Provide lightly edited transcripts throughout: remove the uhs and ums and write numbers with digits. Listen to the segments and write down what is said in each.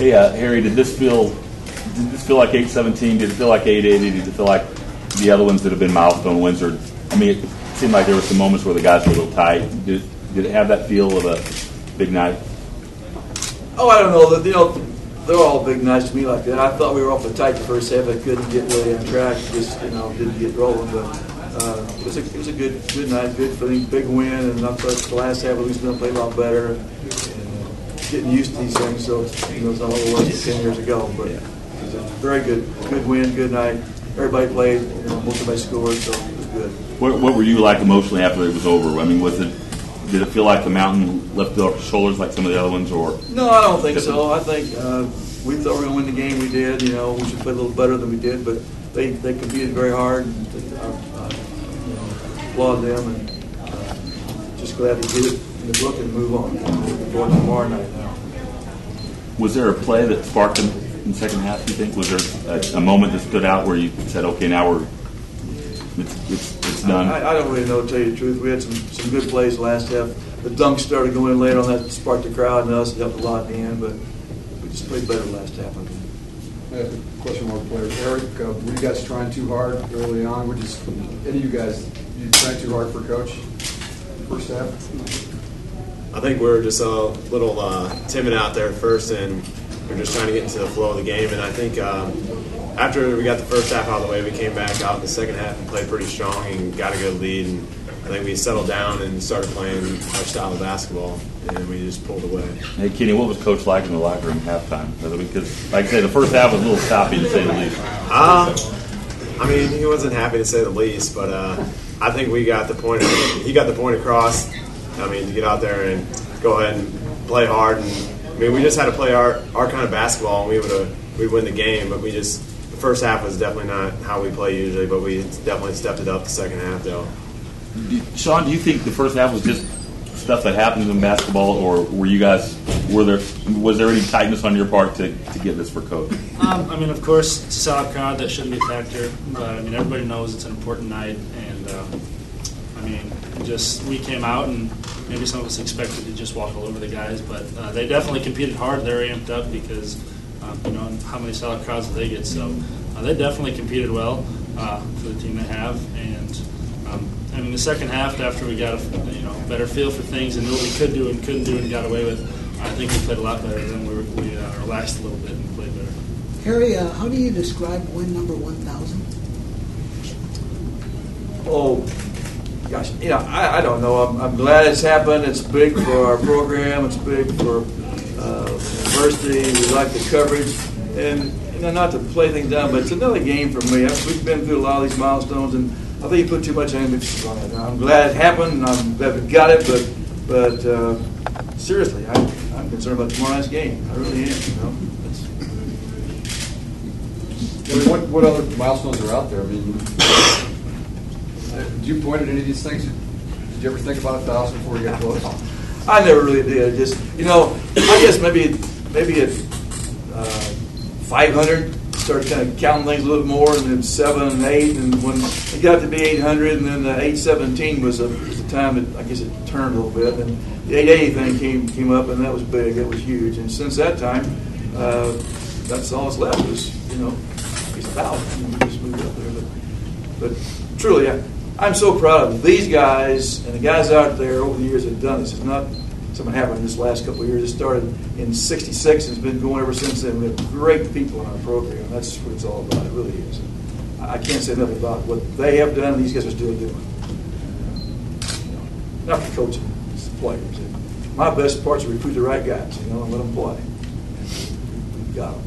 Hey, Harry, did this feel like 8-17? Did it feel like 8-80? Did it feel like the other ones that have been milestone wins? Or, I mean, it seemed like there were some moments where the guys were a little tight. Did it have that feel of a big night? Oh, I don't know. They're all big nights to me like that. I thought we were awfully tight the first half. I couldn't get really on track. Just didn't get rolling. But it was a good night, good feeling, big win. And I thought the last half at least we played a lot better. And getting used to these things, so it's not what it was 10 years ago. But it was a very good win, good night. Everybody played. Most everybody scored, so it was good. What were you like emotionally after it was over? I mean, did it feel like the mountain lifted off your shoulders like some of the other ones, or? No, I don't think so. I think we thought we were going to win the game. We did. We should play a little better than we did, but they competed very hard. And applaud them, and just glad to get it in the book and move on. Looking forward to tomorrow night now. Was there a play that sparked them in the second half? You think? Was there a moment that stood out where you said, "Okay, now it's done"? I don't really know, to tell you the truth. We had some good plays last half. The dunks started going in later on. That sparked the crowd and us. It helped a lot in the end, but we just played better last half, I think. I have a question more players. Eric, were you guys trying too hard early on? Any of you guys, you trying too hard for coach first half? I think we were just a little timid out there at first, and we were just trying to get into the flow of the game. And I think after we got the first half out of the way, we came back out in the second half and played pretty strong and got a good lead. And I think we settled down and started playing our style of basketball, and we just pulled away. Hey, Kenny, what was Coach like in the locker room halftime? Because, like I say, the first half was a little choppy, to say the least. I mean, he wasn't happy to say the least, but I think we got the point. He got the point across. I mean, to get out there and go ahead and play hard. And I mean, we just had to play our kind of basketball, and we'd win the game. But the first half was definitely not how we play usually. But we definitely stepped it up the second half, though. Sean, do you think the first half was just stuff that happens in basketball, or was there any tightness on your part to get this for Coach? I mean, of course, it's a solid crowd. That shouldn't be a factor. But I mean, everybody knows it's an important night, and I mean, we came out and maybe some of us expected to just walk all over the guys, but they definitely competed hard. They're amped up because how many solid crowds do they get? So they definitely competed well for the team they have, and I mean, the second half, after we got a better feel for things and knew what we could do and couldn't do and got away with, I think we played a lot better. Then we relaxed a little bit and played better. Harry, how do you describe win number 1,000? Oh, gosh, I don't know. I'm glad it's happened. It's big for our program. It's big for the university. We like the coverage. And, not to play things down, but it's another game for me. We've been through a lot of these milestones, and I think you put too much emphasis on it. I'm glad it happened, and I'm glad we got it, but seriously, I'm concerned about tomorrow night's game. I really am, What other milestones are out there? I mean, do you point at any of these things? Did you ever think about 1,000 before you got close? I never really did. Just, I guess maybe at 500, started kind of counting things a little bit more, and then 7 and 8, and when it got to be 800, and then the 817 was the time that I guess it turned a little bit, and the 880 thing came up, and that was big, that was huge, and since that time, that's all that's left is it's 1,000. We just moved up there, but truly, I'm so proud of these guys and the guys out there over the years that have done this. It's not something happened in this last couple of years. It started in '66 and it's been going ever since then. We have great people in our program. That's what it's all about. It really is. I can't say nothing about what they have done and these guys are still doing. Not the coaching, it's the players. My best part is to recruit the right guys, and let them play. We've got them.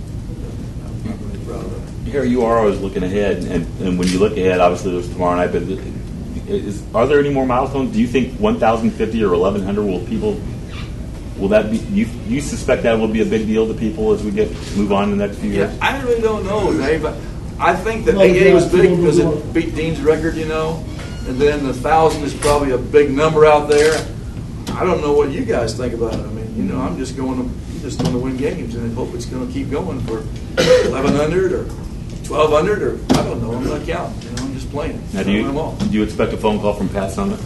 I'm really proud of that. Here you are always looking ahead, and when you look ahead, obviously there's tomorrow night, but are there any more milestones? Do you think 1,050 or 1,100 will that be? You suspect that will be a big deal to people as we move on in the next few years? Yeah, I really don't know, Dave. I think that 880 was big because it beat Dean's record, and then the 1,000 is probably a big number out there. I don't know what you guys think about it. I mean, I'm just going to win games and hope it's going to keep going for 1,100 or 1,200 or I don't know. I'm not counting. I'm just playing. Now, do you expect a phone call from Pat Summit?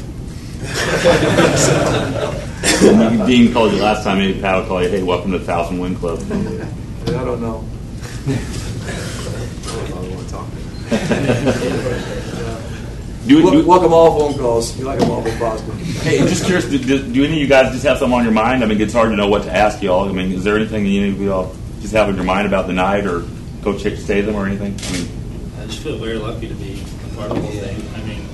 Dean called you last time. Maybe Pat will call you. Hey, welcome to the 1,000 Win Club. I don't know. I don't know if I want to talk. Welcome all phone calls. You like them all positive. Hey, just curious, do any of you guys just have something on your mind? I mean, it's hard to know what to ask y'all. I mean, is there anything that any of y'all just have on your mind about the night or Coach Statham or anything? I mean, I just feel very lucky to be a part of the whole thing. I mean,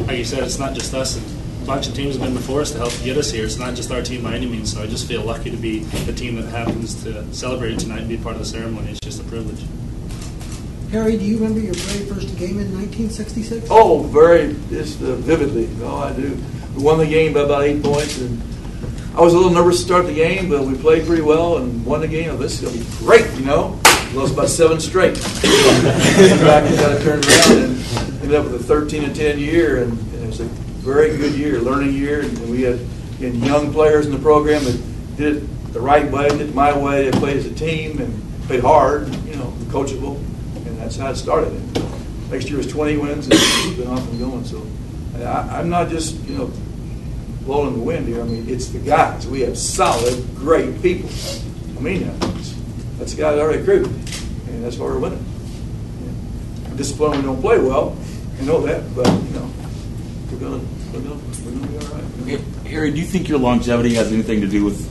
like you said, it's not just us. A bunch of teams have been before us to help get us here. It's not just our team by any means. So I just feel lucky to be the team that happens to celebrate tonight and be part of the ceremony. It's just a privilege. Harry, do you remember your very first game in 1966? Oh, just vividly. Oh, I do. We won the game by about 8 points, and I was a little nervous to start the game, but we played pretty well and won the game. Oh, this is going to be great, you know. Lost about 7 straight. Back and got it turned around and ended up with a 13-10 year, and it was a very good year, learning year, and we had young players in the program that did it the right way, did it my way. They played as a team and played hard, you know, coachable, and that's how it started. And next year was 20 wins, and it's been off and going. So I'm not just, you know, blowing the wind here. I mean, it's the guys. We have solid, great people. I mean that. That's the guy that already recruited, and that's why we're winning. I'm disappointed we don't play well. I know that, but you know, we're gonna be all right. Harry, do you think your longevity has anything to do with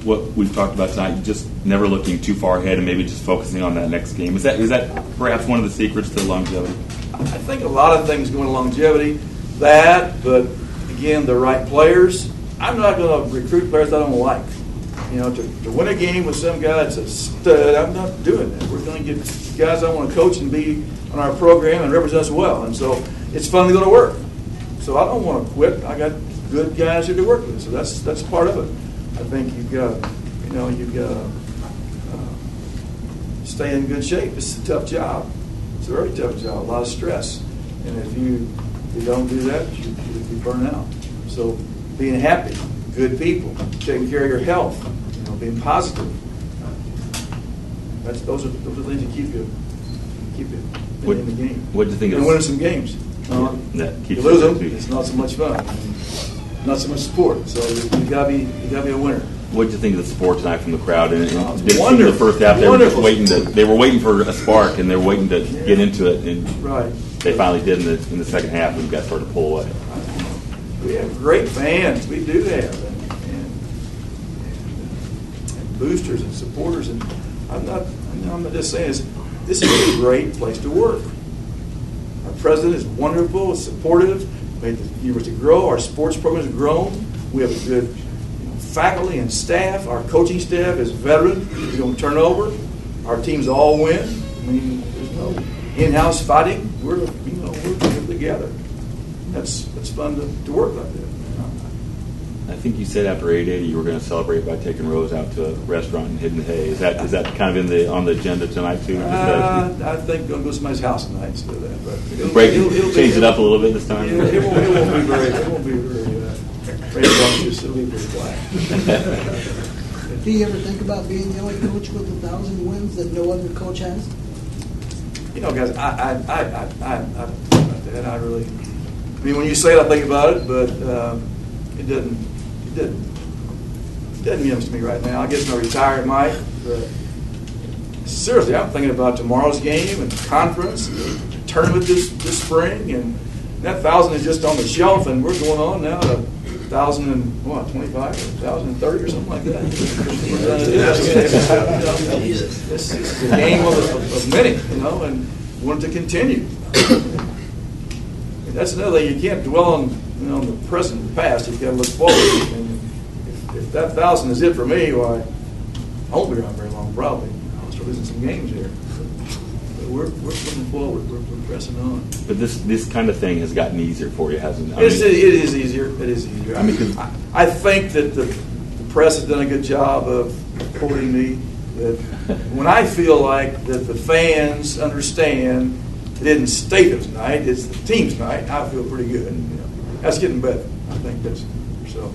what we've talked about tonight? Just never looking too far ahead and maybe just focusing on that next game. Is that perhaps one of the secrets to longevity? I think a lot of things go into longevity. That, but again, the right players. I'm not going to recruit players I don't like. You know, to win a game with some guy that's a stud, I'm not doing that. We're going to get guys I want to coach and be on our program and represent us well. And so it's fun to go to work. So I don't want to quit. I got good guys here to work with. So that's part of it. I think you've got to stay in good shape. It's a tough job. It's a very tough job. A lot of stress. And if you don't do that, you burn out. So being happy, good people, taking care of your health, you know, being positive. Those are things that keep you in the game. What do you think? And winning some games. You lose them, it's not so much fun. Not so much support. So you gotta be a winner. What did you think of the support tonight from the crowd? And wonderful. The first half, they were just waiting for a spark, and they were waiting to get into it, and they finally did in the second half, and we got started to pull away. We have great fans. We do have, and boosters and supporters. And I'm not just saying this is a great place to work. Our president is wonderful, is supportive, made the university grow. Our sports program has grown. We have a good faculty and staff. Our coaching staff is veteran. We don't turn over. Our teams all win. I mean, there's no in-house fighting. We're together. That's fun to work like that. I think you said after 880 you were going to celebrate by taking Rose out to a restaurant in Hidden Hay. Is that kind of on the agenda tonight too? I think I'm going to go to somebody's house tonight instead of that. But it'll change it up a little bit this time. Yeah, it won't be very bumptious. It'll be pretty quiet. Do you ever think about being the only coach with 1,000 wins that no other coach has? You know, guys, I really. I mean, when you say it, I think about it, but it doesn't mean much to me right now. I guess when I retire, it might. But seriously, I'm thinking about tomorrow's game and conference, and tournament this spring, and that 1,000 is just on the shelf, and we're going on now to 1,025 or 1,030 or something like that. This is a game of many, you know, and want it to continue. That's another thing. You can't dwell on the present and past. You've got to look forward. And if that 1,000 is it for me, why I won't be around very long. Probably I'll start losing some games here. But we're looking forward. We're pressing on. But this kind of thing has gotten easier for you, hasn't it? It is easier. It is easier. I mean, I think that the press has done a good job of quoting me. That when I feel like that the fans understand it isn't Statham's night, it's the team's night, I feel pretty good. You know, that's getting better. I think that's so.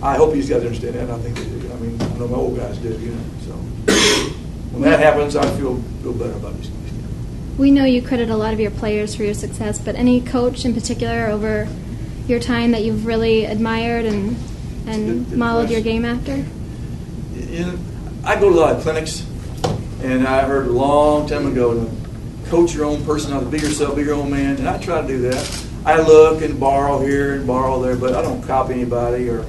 I hope you guys understand that. I think they do. I mean, I know my old guys do. You know, so when that happens, I feel better about these guys. We know you credit a lot of your players for your success, but any coach in particular over your time that you've really admired and modeled your game after? You know, I go to a lot of clinics. And I heard a long time ago, coach your own personality, be yourself, be your own man. And I try to do that. I look and borrow here and borrow there, but I don't copy anybody or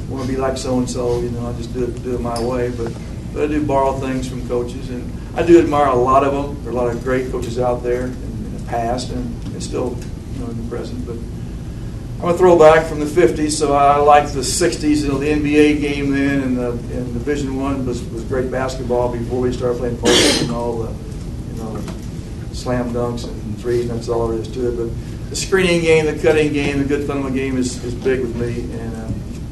want to be like so-and-so. I just do it my way. But I do borrow things from coaches. And I do admire a lot of them. There are a lot of great coaches out there in the past and still in the present. But I'm a throwback from the 50s, so I like the 60s. The NBA game then and Division I was great basketball before we started playing post and all the slam dunks and threes, and that's all there is to it. But the screening game, the cutting game, the good fundamental game is big with me, and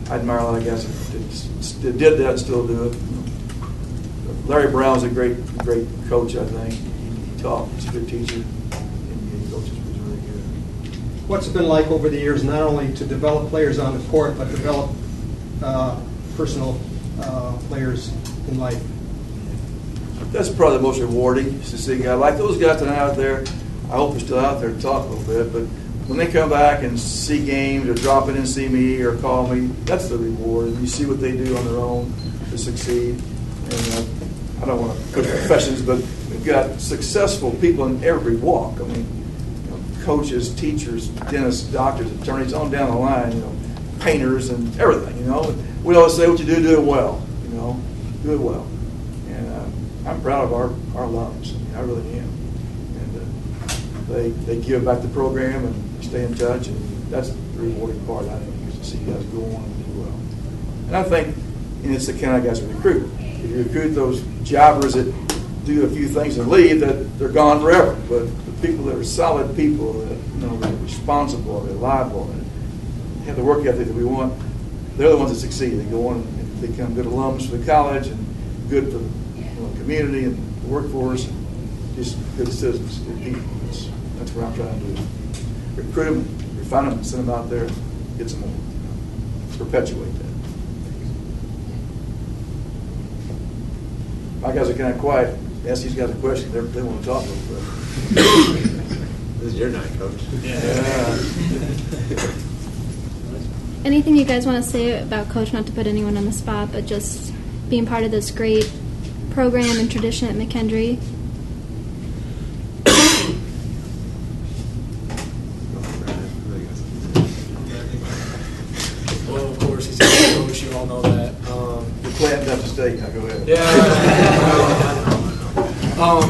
I admire a lot of guys that did that and still do it. Larry Brown's a great coach, I think. He taught. He's a good teacher. NBA coaches was really good. What's it been like over the years, not only to develop players on the court, but develop personal players in life? That's probably the most rewarding, is to see guys like those guys that are out there. I hope they're still out there to talk a little bit, but when they come back and see games or drop in and see me or call me, that's the reward. And you see what they do on their own to succeed. And I don't want to put professions, but we've got successful people in every walk. I mean, coaches, teachers, dentists, doctors, attorneys, on down the line, painters and everything, We always say what you do it well, do it well. And I'm proud of our alums. I really am. And they give back the program and stay in touch, and that's the rewarding part, I think, is to see guys go on and do well. And I think it's the kind of guys we recruit. If you recruit those jobbers that do a few things and leave, that they're gone forever. But the people that are solid people, that they're responsible, they're reliable, and have the work ethic that we want, they're the ones that succeed. They go on and become good alums for the college and good for the community and the workforce, and just good citizens, good people. That's what I'm trying to do. Recruit them, refine them, send them out there, get some more. Perpetuate that. My guys are kind of quiet. Ask these guys a question. They want to talk a little bit. This is your night, Coach. Yeah. Anything you guys want to say about Coach, not to put anyone on the spot, but just being part of this great program and tradition at McKendree? Well, of course, he's a good coach. You all know that. You're playing Delta State. Now go ahead. Yeah.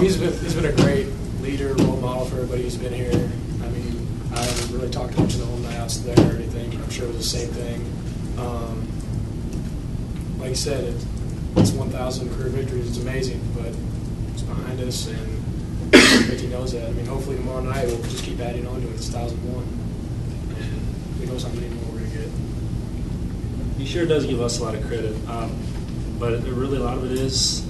He's been a great leader, role model for everybody who's been here. I mean, I haven't really talked to much of the alumni there or anything, but I'm sure it was the same thing. Like you said, it's 1,000 career victories. It's amazing, but it's behind us, and I think he knows that. I mean, hopefully tomorrow night we'll just keep adding on to it. It's 1,001, and who knows how many more we're going to get. He sure does give us a lot of credit, but really a lot of it is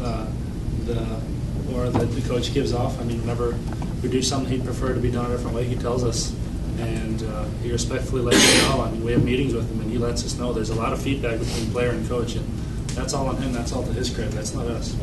that the coach gives off. I mean, whenever we do something he'd prefer to be done a different way, he tells us, and he respectfully lets us know. I mean, we have meetings with him, and he lets us know. There's a lot of feedback between player and coach, and that's all on him. That's all to his credit. That's not us.